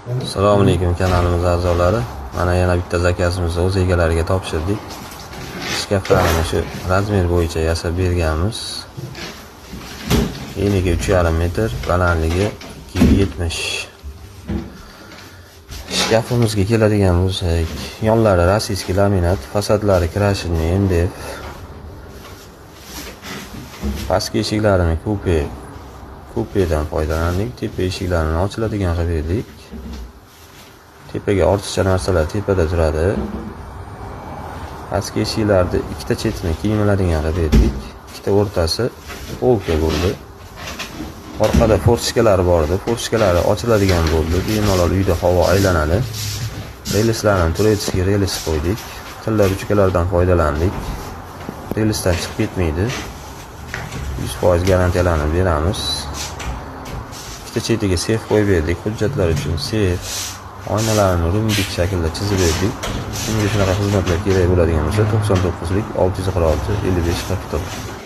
Assalomu alaykum kanalimiz a'zolari. Mana yana bitta zakazimizni o'z egalariga topshirdik. Shkaflarni shu razmer bo'yicha yasab berganmiz. Eniga 3,5 metr, balandligi 270. Shkafimizga keladigan bo'lsak, yonlari rossiyskiy laminat, fasadlari krashenniy MDF. Pastki eshiklarini kupedan foydalandik. Tepa eshiklarini ochiladigan qilib berdik. Tepaga ortiqcha narsalar tepada turadi. Pastki eshiklarni ikkita chetini kiyimladigan qilib berdik. Ikkita o'rtasi polka bo'ldi. Orqada fortishkalari bor edi. Fortishkalari ochiladigan bo'ldi. Bemalol uyda havo aylanadi. Relslarni turetskiy rels qo'ydik. Tilla ruchkalardan foydalandik. Relsdan chiqib ketmaydi. 100% garantiyalanib beramiz. Ikkita chetiga sef qo'yib berdik. Hujjatlar uchun sef. Oynalarni rumdik shaklda chizib berdik. Kimga shunaqa xizmatlar kerak bo'ladigan bo'lsa 99lik 646 55 44